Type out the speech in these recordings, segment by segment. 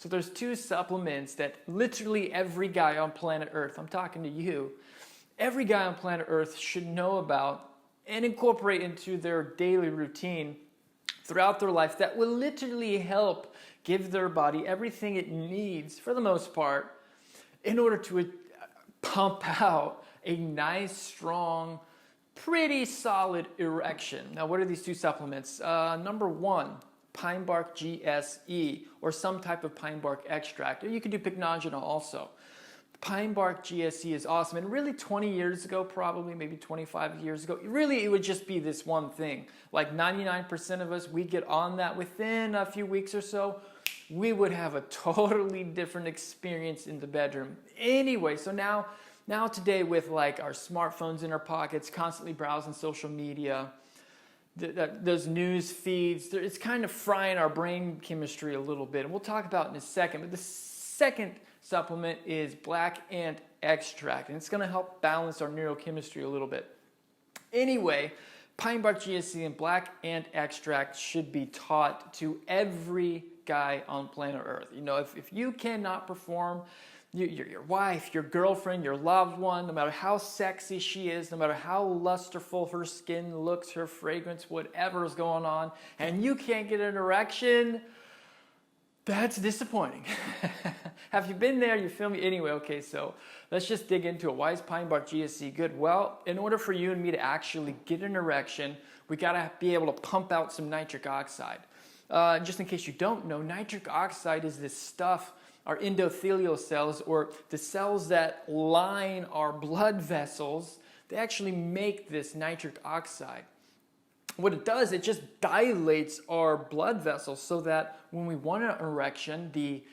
So there's two supplements that literally every guy on planet Earth, I'm talking to you, every guy on planet Earth should know about and incorporate into their daily routine throughout their life that will literally help give their body everything it needs, for the most part, in order to pump out a nice, strong, pretty solid erection. Now, what are these two supplements? Number one, pine bark GSE, or some type of pine bark extract. Or you can do pycnogenol also. Pine bark GSE is awesome. And really 20 years ago, probably maybe 25 years ago, really it would just be this one thing. Like 99% of us, we get on that within a few weeks or so, we would have a totally different experience in the bedroom. Anyway, so now today with like our smartphones in our pockets, constantly browsing social media, those news feeds, it's kind of frying our brain chemistry a little bit. And we'll talk about it in a second. But the second supplement is black ant extract, and it's going to help balance our neurochemistry a little bit. Anyway, pine bark GSE and black ant extract should be taught to every guy on planet Earth. You know, if you cannot perform, your wife, your girlfriend, your loved one, no matter how sexy she is, no matter how lusterful her skin looks, her fragrance, whatever is going on, and you can't get an erection, that's disappointing. Have you been there? You feel me? Anyway, okay, so let's just dig into it. Why is pine bark GSE good? Well, in order for you and me to actually get an erection, we gotta be able to pump out some nitric oxide. Just in case you don't know, nitric oxide is this stuff, our endothelial cells, or the cells that line our blood vessels, they actually make this nitric oxide. What it does, it just dilates our blood vessels so that when we want an erection, the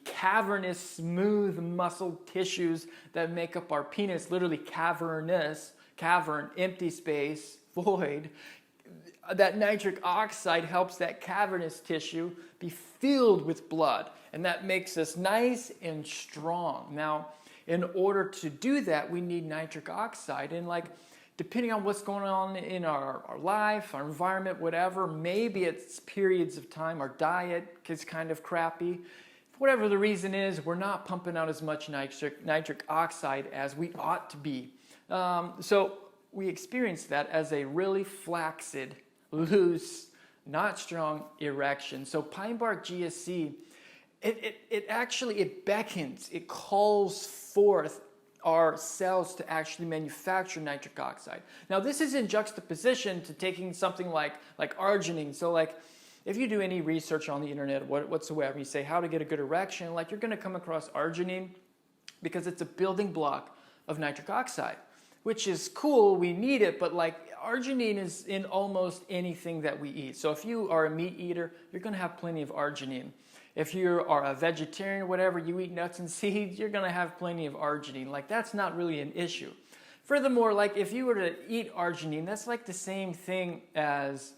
cavernous, smooth muscle tissues that make up our penis, literally cavernous, cavern, empty space, void, that nitric oxide helps that cavernous tissue be filled with blood, and that makes us nice and strong. Now, in order to do that, we need nitric oxide, and like, depending on what's going on in our life, our environment, whatever, maybe it's periods of time, our diet is kind of crappy. Whatever the reason is, we're not pumping out as much nitric oxide as we ought to be. So we experience that as a really flaccid, loose, not strong erection. So pine bark GSE, it actually beckons, it calls forth our cells to actually manufacture nitric oxide. Now this is in juxtaposition to taking something like arginine. So like if you do any research on the internet whatsoever, you say how to get a good erection, like you're going to come across arginine because it's a building block of nitric oxide, which is cool, we need it, but like arginine is in almost anything that we eat. So if you are a meat eater, you're going to have plenty of arginine. If you are a vegetarian or whatever, you eat nuts and seeds, you're going to have plenty of arginine. Like that's not really an issue. Furthermore, like if you were to eat arginine, that's like the same thing as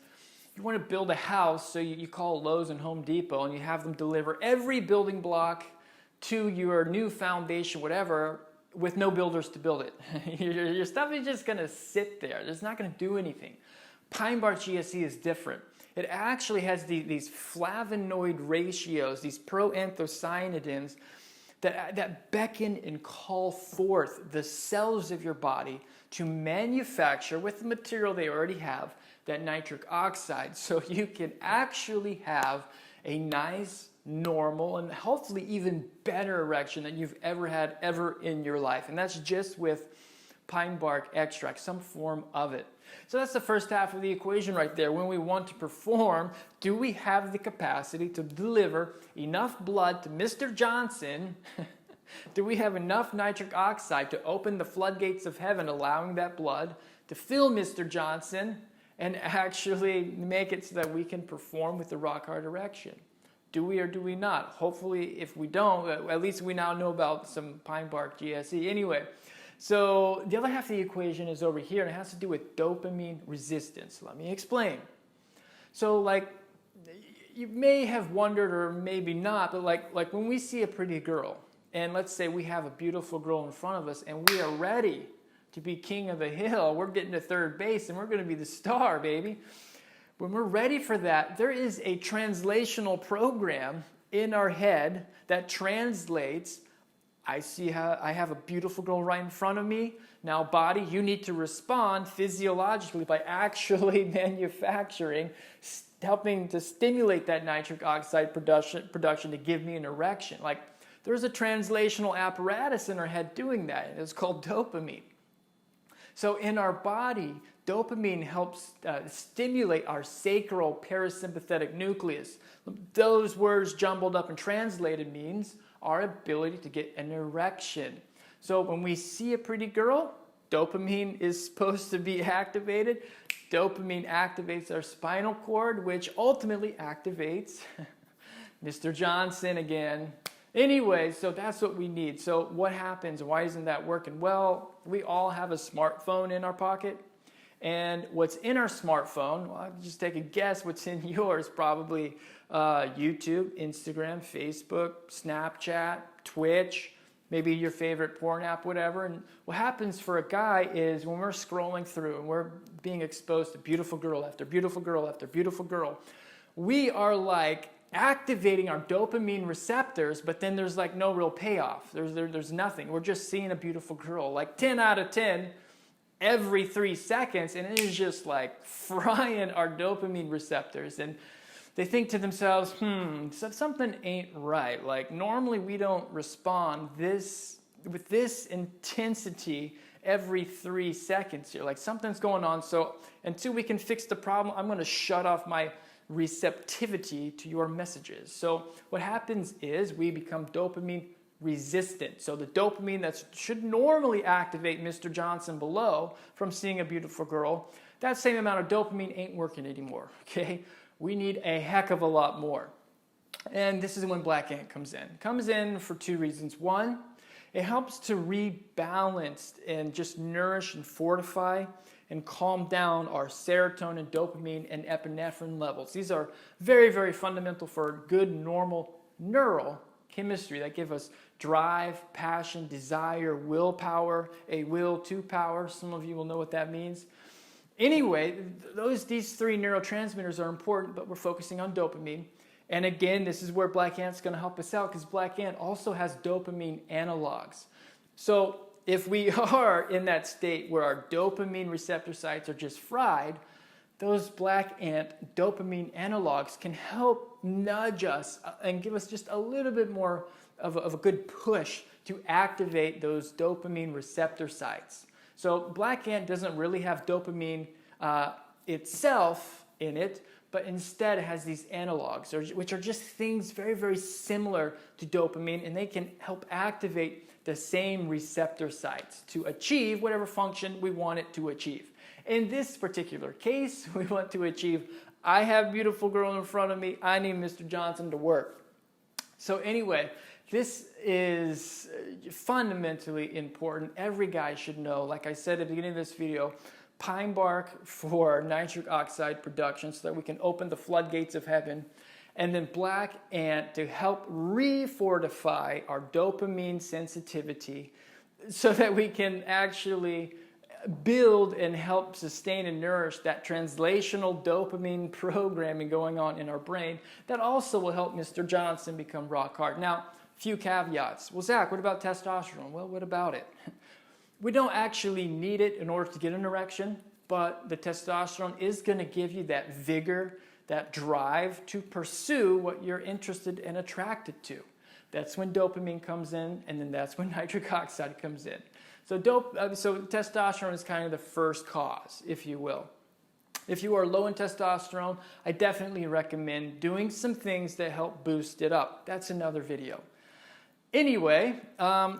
you want to build a house, so you call Lowe's and Home Depot and you have them deliver every building block to your new foundation, whatever, with no builders to build it. Your stuff is just going to sit there. It's not going to do anything. Pine bark GSE is different. It actually has these flavonoid ratios, these proanthocyanidins that beckon and call forth the cells of your body to manufacture, with the material they already have, that nitric oxide, so you can actually have a nice, normal, and hopefully even better erection than you've ever had in your life. And that's just with pine bark extract, some form of it. So that's the first half of the equation right there. When we want to perform, do we have the capacity to deliver enough blood to Mr. Johnson? Do we have enough nitric oxide to open the floodgates of heaven, allowing that blood to fill Mr. Johnson and actually make it so that we can perform with the rock hard erection? Do we or do we not? Hopefully, if we don't, at least we now know about some pine bark GSE. Anyway, so the other half of the equation is over here, and it has to do with dopamine resistance. Let me explain. So like, you may have wondered, or maybe not, but like when we see a pretty girl, and let's say we have a beautiful girl in front of us, and we are ready to be king of the hill, we're getting to third base, and we're going to be the star, baby. When we're ready for that, there is a translational program in our head that translates, I see how I have a beautiful girl right in front of me. Now, body, you need to respond physiologically by actually manufacturing, helping to stimulate that nitric oxide production to give me an erection. Like, there's a translational apparatus in our head doing that. It's called dopamine. So in our body, dopamine helps stimulate our sacral parasympathetic nucleus. Those words jumbled up and translated means our ability to get an erection. So when we see a pretty girl, dopamine is supposed to be activated. Dopamine activates our spinal cord, which ultimately activates Mr. Johnson again. Anyway, so that's what we need. So what happens? Why isn't that working? Well, we all have a smartphone in our pocket. And what's in our smartphone, well, I'll just take a guess what's in yours. Probably YouTube, Instagram, Facebook, Snapchat, Twitch, maybe your favorite porn app, whatever. And what happens for a guy is when we're scrolling through and we're being exposed to beautiful girl after beautiful girl after beautiful girl, we are like activating our dopamine receptors, but then there's like no real payoff. There's nothing. We're just seeing a beautiful girl, like 10 out of 10 every 3 seconds, and it is just like frying our dopamine receptors. And they think to themselves, something ain't right. Like, normally we don't respond with this intensity every 3 seconds here. Like, something's going on. So until we can fix the problem, I'm going to shut off my receptivity to your messages. So what happens is we become dopamine resistant. So the dopamine that should normally activate Mr. Johnson below from seeing a beautiful girl, that same amount of dopamine ain't working anymore, okay? We need a heck of a lot more. And this is when Black Ant comes in. Comes in for 2 reasons. One, it helps to rebalance and just nourish and fortify and calm down our serotonin, dopamine, and epinephrine levels. These are very, very fundamental for good, normal neural chemistry that give us drive, passion, desire, willpower, a will to power. Some of you will know what that means. Anyway, these 3 neurotransmitters are important, but we're focusing on dopamine. And again, this is where Black Ant's going to help us out, because Black Ant also has dopamine analogs. So if we are in that state where our dopamine receptor sites are just fried, those Black Ant dopamine analogs can help nudge us and give us just a little bit more of a good push to activate those dopamine receptor sites. So Black Ant doesn't really have dopamine itself in it, but instead it has these analogs, which are just things very, very similar to dopamine, and they can help activate the same receptor sites to achieve whatever function we want it to achieve. In this particular case, we want to achieve, I have a beautiful girl in front of me, I need Mr. Johnson to work. So anyway, this is fundamentally important. Every guy should know, like I said at the beginning of this video, pine bark for nitric oxide production so that we can open the floodgates of heaven. And then Black Ant to help refortify our dopamine sensitivity so that we can actually build and help sustain and nourish that translational dopamine programming going on in our brain that also will help Mr. Johnson become rock hard. Now, few caveats. Well, Zach, what about testosterone? Well, what about it? We don't actually need it in order to get an erection, but the testosterone is going to give you that vigor, that drive to pursue what you're interested and attracted to. That's when dopamine comes in, and then that's when nitric oxide comes in. So testosterone is kind of the first cause, if you will. If you are low in testosterone, I definitely recommend doing some things that help boost it up. That's another video. Anyway,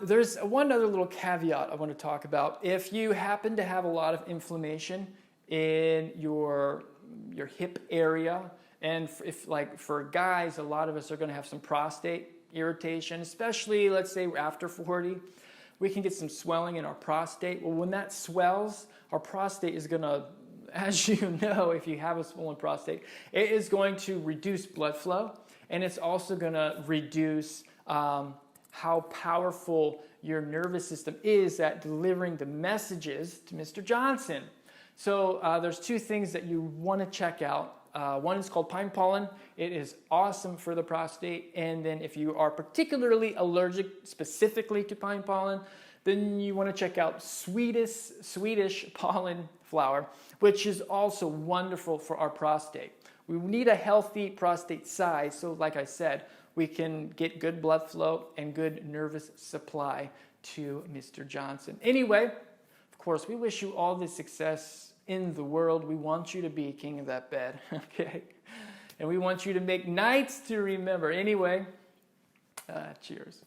there's one other little caveat I want to talk about. If you happen to have a lot of inflammation in your hip area, and if like for guys, a lot of us are going to have some prostate irritation, especially let's say after 40, we can get some swelling in our prostate. Well, when that swells, our prostate is going to, as you know, if you have a swollen prostate, it is going to reduce blood flow, and it's also going to reduce how powerful your nervous system is at delivering the messages to Mr. Johnson. So there's 2 things that you want to check out One is called pine pollen. It is awesome for the prostate. And then if you are particularly allergic specifically to pine pollen, then you want to check out Swedish pollen flower, which is also wonderful for our prostate. We need a healthy prostate size, so like I said, we can get good blood flow and good nervous supply to Mr. Johnson. Anyway, of course, we wish you all the success in the world. We want you to be king of that bed, okay? And we want you to make nights to remember. Anyway, cheers.